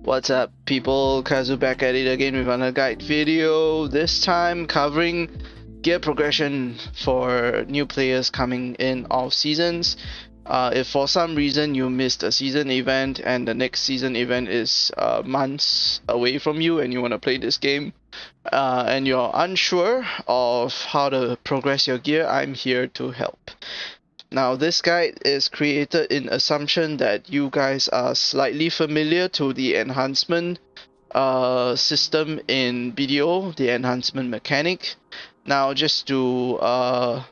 What's up, people? Kazu back at it again with another guide video. This time covering gear progression for new players coming in off seasons. If for some reason you missed a season event and the next season event is months away from you and you want to play this game and you're unsure of how to progress your gear, I'm here to help. Now, this guide is created in assumption that you guys are slightly familiar to the enhancement system in BDO, the enhancement mechanic. Now, just to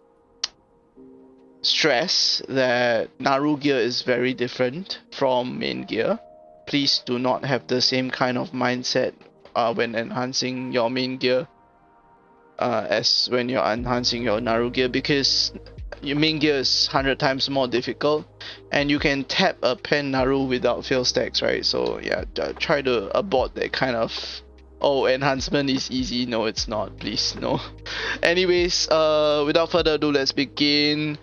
stress that Naru gear is very different from main gear. Please do not have the same kind of mindset when enhancing your main gear as when you're enhancing your Naru gear, because your main gear is 100 times more difficult and you can tap a pen Naru without fail stacks, right? So yeah, try to abort that kind of, oh, enhancement is easy. No, it's not, please, no. Anyways, without further ado, let's begin.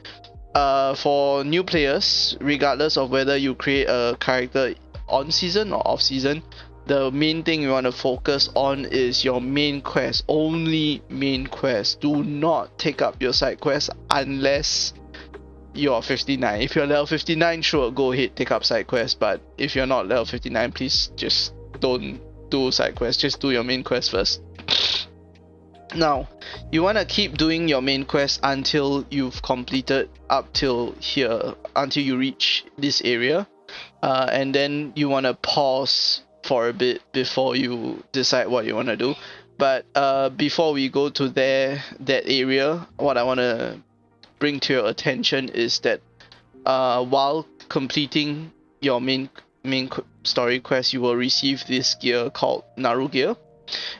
For new players, regardless of whether you create a character on season or off season, the main thing you want to focus on is your main quest. Only main quest. Do not take up your side quest unless you're 59. If you're level 59, sure, go ahead, take up side quest. But if you're not level 59, please just don't do side quest. Just do your main quest first. Now, you want to keep doing your main quest until you've completed up till here, until you reach this area, and then you want to pause for a bit before you decide what you want to do. But before we go to that area, what I want to bring to your attention is that while completing your main story quest, you will receive this gear called Naru gear,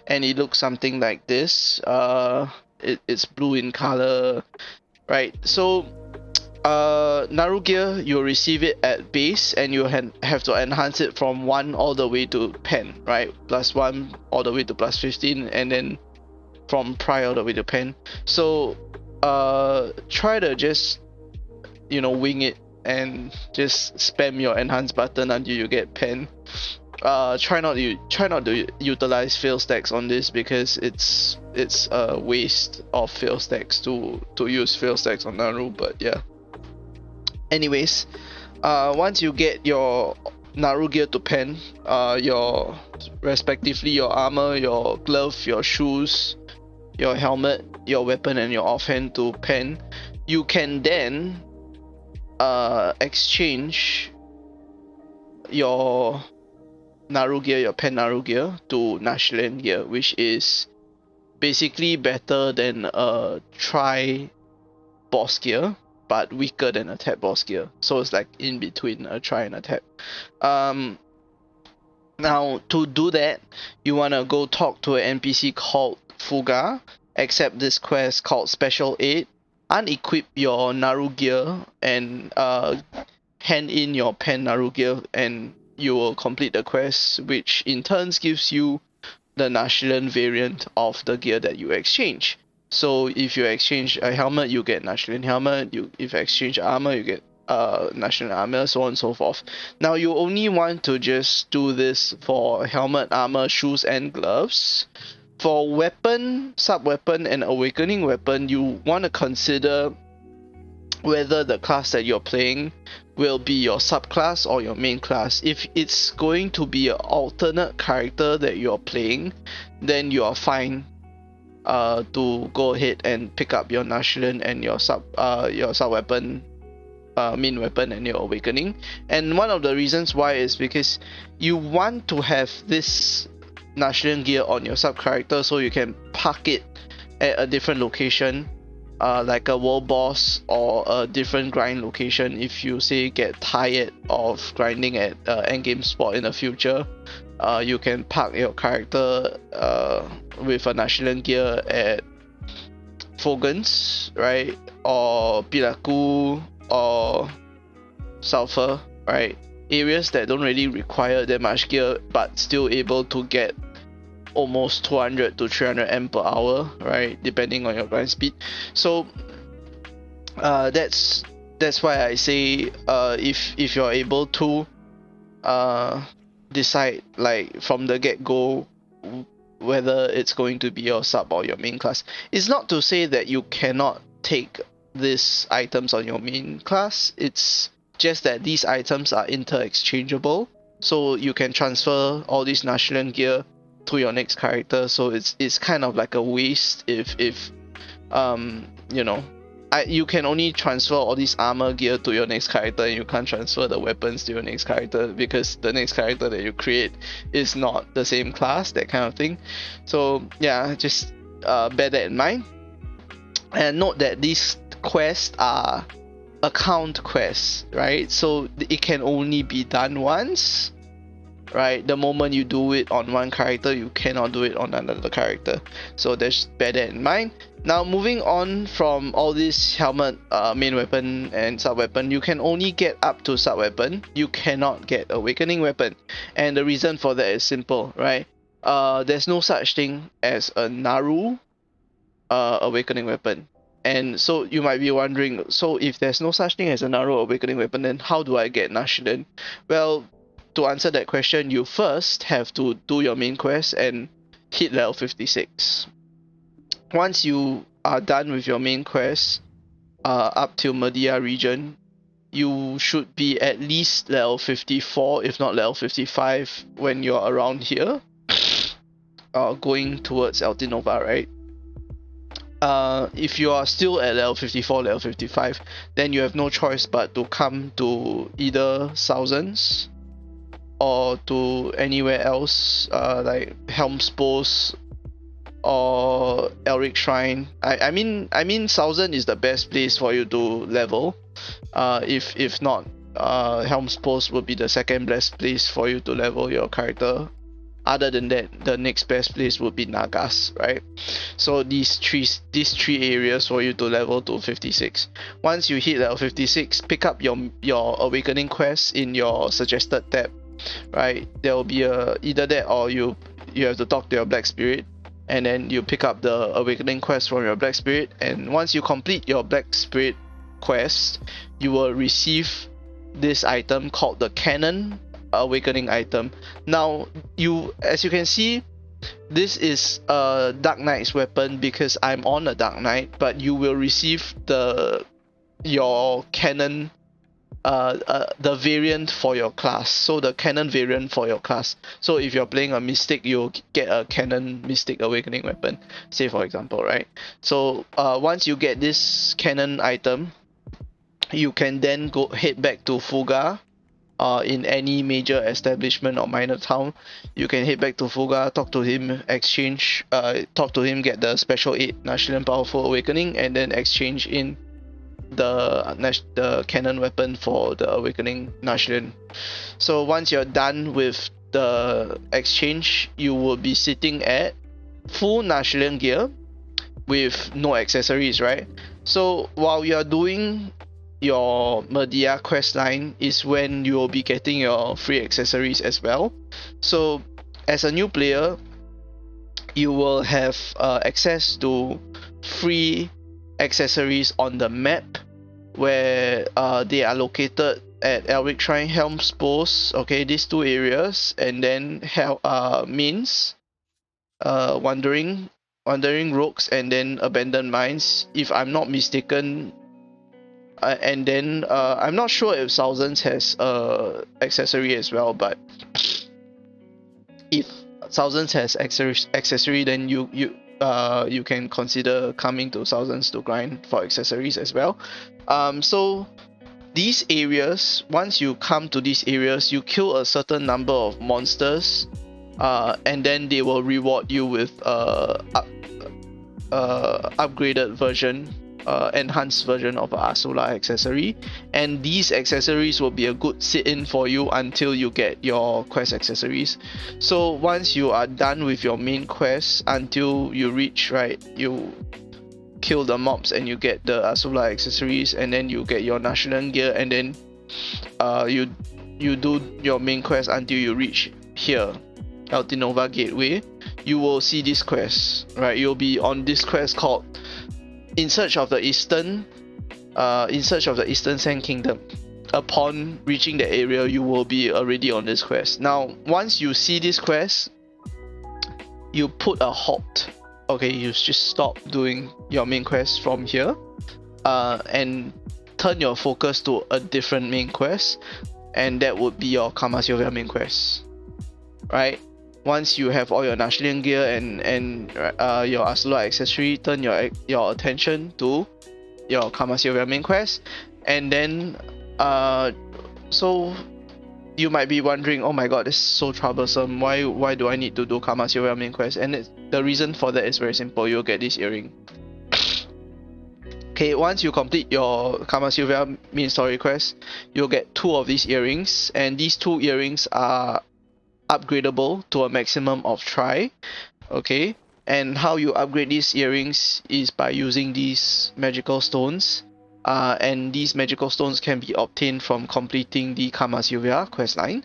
and it looks something like this. It's blue in color, right? So Naru gear, you'll receive it at base and you have to enhance it from 1 all the way to pen, right? +1 all the way to +15, and then from pry all the way to pen. So try to just, wing it and just spam your enhance button until you get pen. Try not to utilize fail stacks on this, because it's a waste of fail stacks to use fail stacks on Naru. But yeah, anyways, once you get your Naru gear to pen, your respectively your armor, your glove, your shoes, your helmet, your weapon, and your offhand to pen, you can then exchange your Naru gear, your pen Naru gear, to Narchillan gear, which is basically better than a try boss gear, but weaker than a tap boss gear. So it's like in between a try and a tap. Now, to do that, you want to go talk to an NPC called Fuga, accept this quest called Special Aid, unequip your Naru gear, and hand in your pen Naru gear, and you will complete the quest, which in turn gives you the Narchillan variant of the gear that you exchange. So if you exchange a helmet, you get Narchillan helmet. If you exchange armor, you get Narchillan armor, so on and so forth. Now, you only want to just do this for helmet, armor, shoes, and gloves. For weapon, sub-weapon, and awakening weapon, you want to consider whether the class that you're playing will be your subclass or your main class. If it's going to be an alternate character that you're playing, then you are fine to go ahead and pick up your Narchillan and your sub weapon, main weapon, and your awakening. And one of the reasons why is because you want to have this Narchillan gear on your sub character so you can park it at a different location, like a world boss or a different grind location. If you say get tired of grinding at endgame spot in the future, you can park your character with a Narchillan gear at Fogans, right, or Pilaku or Sulfur, right? Areas that don't really require that much gear but still able to get almost 200 to 300 M per hour, right, depending on your grind speed. So that's why I say if you're able to decide like from the get-go whether it's going to be your sub or your main class. It's not to say that you cannot take these items on your main class, it's just that these items are inter-exchangeable, so you can transfer all these Narchillan gear to your next character. So it's kind of like a waste if you know, you can only transfer all these armor gear to your next character, and you can't transfer the weapons to your next character because the next character that you create is not the same class, that kind of thing. So yeah, just bear that in mind. And note that these quests are account quests, right? So it can only be done once, right? The moment you do it on one character, you cannot do it on another character. So just bear that in mind. Now moving on from all this helmet, main weapon and sub weapon, you can only get up to sub weapon. You cannot get awakening weapon, and the reason for that is simple, right? There's no such thing as a Naru awakening weapon. And so you might be wondering, so if there's no such thing as a Naru awakening weapon, then how do I get Narchillan? Well, to answer that question, you first have to do your main quest and hit level 56. Once you are done with your main quest, up till Media region, you should be at least level 54, if not level 55, when you're around here, going towards Altinova, right? If you are still at level 54, level 55, then you have no choice but to come to either Thousands or to anywhere else, like Helm's Post or Elric Shrine. I mean Thousand is the best place for you to level. If not, Helm's Post would be the second best place for you to level your character. Other than that, the next best place would be Nagas, right? So these three areas for you to level to 56. Once you hit level 56, pick up your awakening quest in your suggested tab, right? There will be either that or you have to talk to your Black Spirit, and then you pick up the awakening quest from your Black Spirit, and once you complete your Black Spirit quest, you will receive this item called the Cannon awakening item. Now, as you can see, this is a Dark Knight's weapon because I'm on a Dark Knight, but you will receive your Cannon, the variant for your class. So the Cannon variant for your class. So if you're playing a Mystic, you'll get a Cannon Mystic awakening weapon, say for example, right? So once you get this Cannon item, you can then head back to Fuga. In any major establishment or minor town, you can head back to Fuga, talk to him, get the special 8 Narchillan Powerful Awakening, and then exchange in the Cannon weapon for the Awakening Narchillan. So once you're done with the exchange, you will be sitting at full Narchillan gear with no accessories, right? So while you're doing your Media quest line is when you will be getting your free accessories as well. So as a new player, you will have access to free accessories on the map, where they are located at Elric Shrine, Helm's Post, okay, these two areas, and then Means, Wandering Rogues, and then Abandoned Mines, if I'm not mistaken. And then I'm not sure if Thousands has accessory as well, but if Thousands has accessory, then you can consider coming to Thousands to grind for accessories as well. So these areas, once you come to these areas, you kill a certain number of monsters, and then they will reward you with upgraded version, enhanced version of Asula accessory, and these accessories will be a good sit-in for you until you get your quest accessories. So once you are done with your main quest, until you reach, right, you kill the mobs and you get the Asula accessories, and then you get your Narchillan gear, and then you do your main quest until you reach here, Altinova Gateway. You will see this quest, right? You'll be on this quest called In Search of the Eastern Sand Kingdom. upon reaching the area, you will be already on this quest. Now, once you see this quest, you put a halt. Okay, you just stop doing your main quest from here, and turn your focus to a different main quest, and that would be your Kama Sylvia main quest, right? Once you have all your Narchillan gear and your Asula accessory, turn your attention to your Kama Sylvia main quest, and then so you might be wondering, oh my god, this is so troublesome. Why do I need to do Kama Sylvia main quest? And the reason for that is very simple. You'll get this earring. Okay, once you complete your Kama Sylvia main story quest, you'll get 2 of these earrings, and these 2 earrings are upgradable to a maximum of tri. Okay, and how you upgrade these earrings is by using these magical stones, and these magical stones can be obtained from completing the Kama Sylvia questline.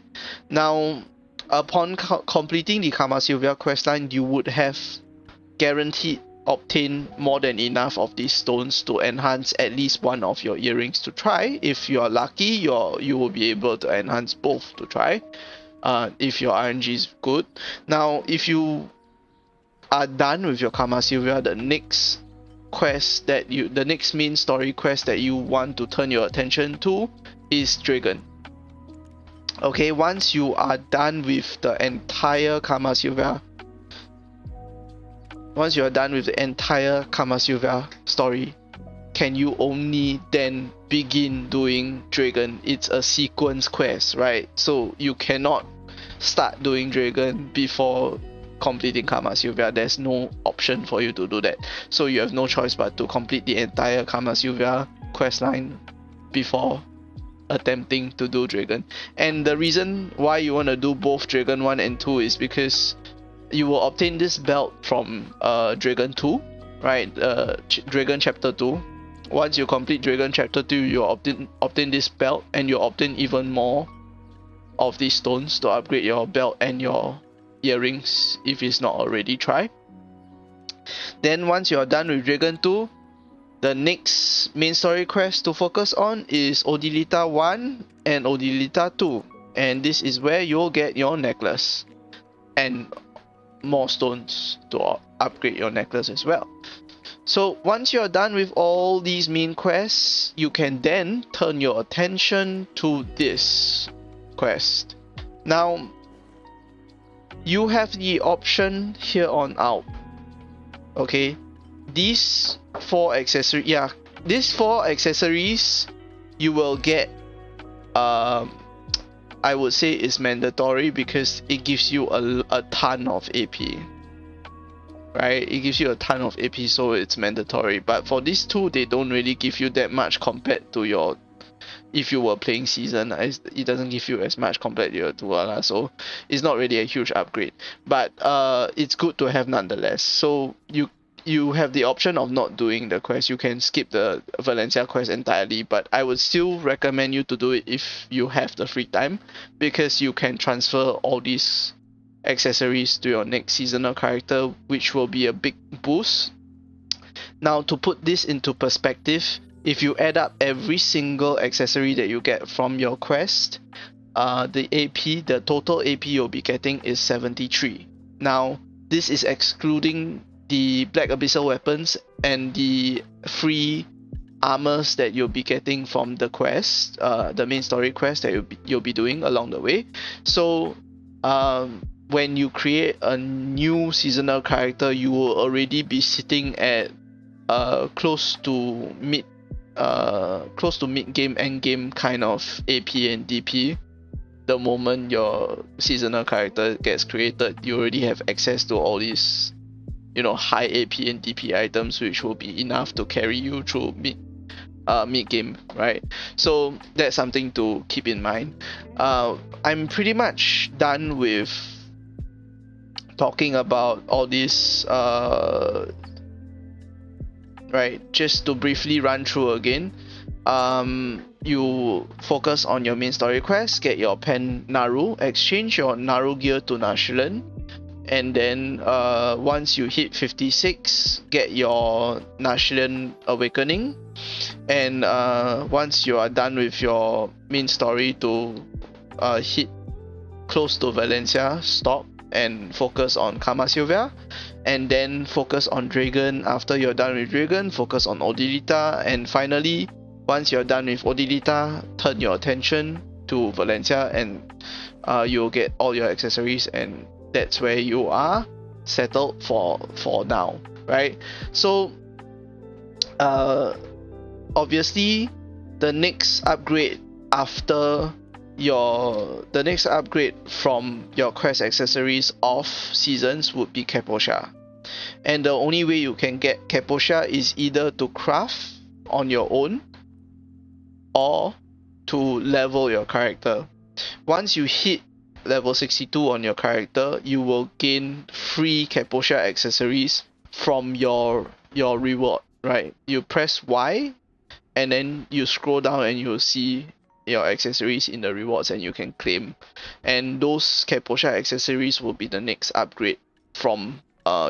Now, upon completing the Kama Sylvia questline, you would have guaranteed obtain more than enough of these stones to enhance at least one of your earrings to try. If you are lucky, you will be able to enhance both to try, if your RNG is good. Now, if you are done with your Kama Sylvia, the next main story quest that you want to turn your attention to is Dragon. Okay, once you are done with the entire Kama Sylvia story, can you only then begin doing Dragon. It's a sequence quest, right? So you cannot start doing Dragon before completing Kama Sylvia. There's no option for you to do that. So you have no choice but to complete the entire Kama Sylvia questline before attempting to do Dragon. And the reason why you want to do both Dragon 1 and 2 is because you will obtain this belt from Dragon 2, right? Dragon Chapter 2. Once you complete Dragon Chapter 2, you'll obtain this belt, and you'll obtain even more of these stones to upgrade your belt and your earrings if it's not already tried. Then once you're done with Dragon 2, the next main story quest to focus on is Odilita 1 and Odilita 2, and this is where you'll get your necklace and more stones to upgrade your necklace as well. So once you're done with all these main quests, you can then turn your attention to this quest. Now, you have the option here on out. Okay, these 4 accessories, you will get, I would say it's mandatory because it gives you a ton of AP, right? It gives you a ton of AP, so it's mandatory. But for these 2, they don't really give you that much compared to your, if you were playing season, it doesn't give you as much compared to your 2, so it's not really a huge upgrade. But it's good to have nonetheless. So you have the option of not doing the quest. You can skip the Valencia quest entirely, but I would still recommend you to do it if you have the free time, because you can transfer all these accessories to your next seasonal character, which will be a big boost. Now, to put this into perspective, if you add up every single accessory that you get from your quest, the total AP you'll be getting is 73. Now, this is excluding the Black Abyssal weapons and the free armors that you'll be getting from the quest, the main story quest that you'll be doing along the way. So when you create a new seasonal character, you will already be sitting at close to mid game, end game kind of AP and DP. The moment your seasonal character gets created, you already have access to all these, high AP and DP items, which will be enough to carry you through mid game, right? So that's something to keep in mind. I'm pretty much done with talking about all this, right? Just to briefly run through again, you focus on your main story quest, get your pen Naru, exchange your Naru gear to Narchillan, and then once you hit 56, get your Narchillan awakening, And once you are done with your main story, to hit close to Valencia, stop and focus on Kama Sylvia, and then focus on Dragon. After you're done with Dragon, focus on Odilita, and finally, once you're done with Odilita, turn your attention to Valencia, and you'll get all your accessories, and that's where you are settled for now, right? So obviously the next upgrade after the next upgrade from your quest accessories off seasons would be Kaposha. And the only way you can get Kaposha is either to craft on your own or to level your character. Once you hit level 62 on your character, you will gain free Kaposha accessories from your reward, right? You press Y and then you scroll down and you'll see your accessories in the rewards, and you can claim. And those Kaposha accessories will be the next upgrade from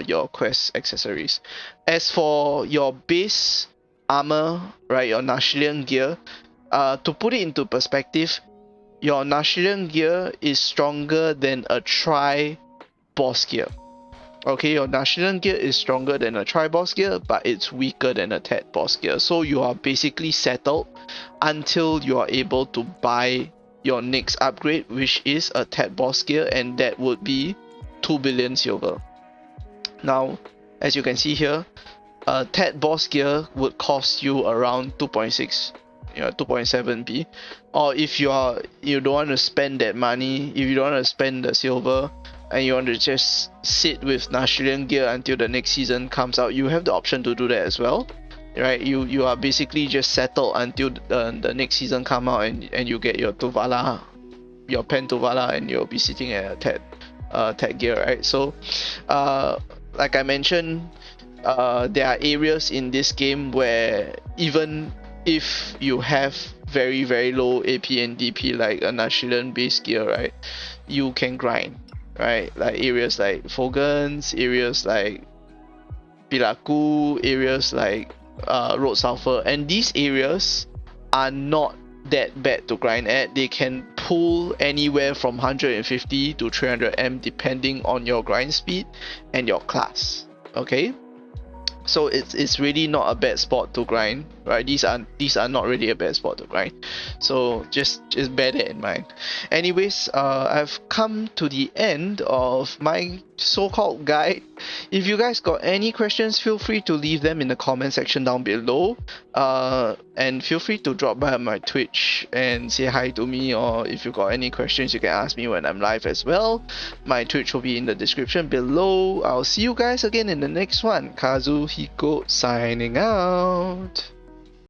your quest accessories. As for your base armor, right, your Narchillan gear, to put it into perspective, your Narchillan gear is stronger than a tri-boss gear. Okay, your Narchillan gear is stronger than a tri-boss gear, but it's weaker than a Tet boss gear. So you are basically settled until you are able to buy your next upgrade, which is a Tet boss gear, and that would be 2 billion silver. Now, as you can see here, a Tet boss gear would cost you around 2.6, 2.7 B. Or if you don't want to spend that money, if you don't want to spend the silver, and you want to just sit with Narchillan gear until the next season comes out, you have the option to do that as well, right? You are basically just settled until the next season come out, and you get your Tuvala, your Pen Tuvala, and you'll be sitting at a Tet gear, right? So like I mentioned, there are areas in this game where even if you have very, very low AP and DP like a Narchillan base gear, right, you can grind, right? Like areas like Fogans, areas like Pilaku, areas like Road Sulphur, and these areas are not that bad to grind at. They can pull anywhere from 150 to 300 M depending on your grind speed and your class. Okay, so it's really not a bad spot to grind, right? These are not really a bad spot to grind, so just bear that in mind. Anyways, I've come to the end of my so-called guide. If you guys got any questions, feel free to leave them in the comment section down below, and feel free to drop by my Twitch and say hi to me, or if you got any questions you can ask me when I'm live as well. My Twitch will be in the description below. I'll see you guys again in the next one. Kazuhiko signing out.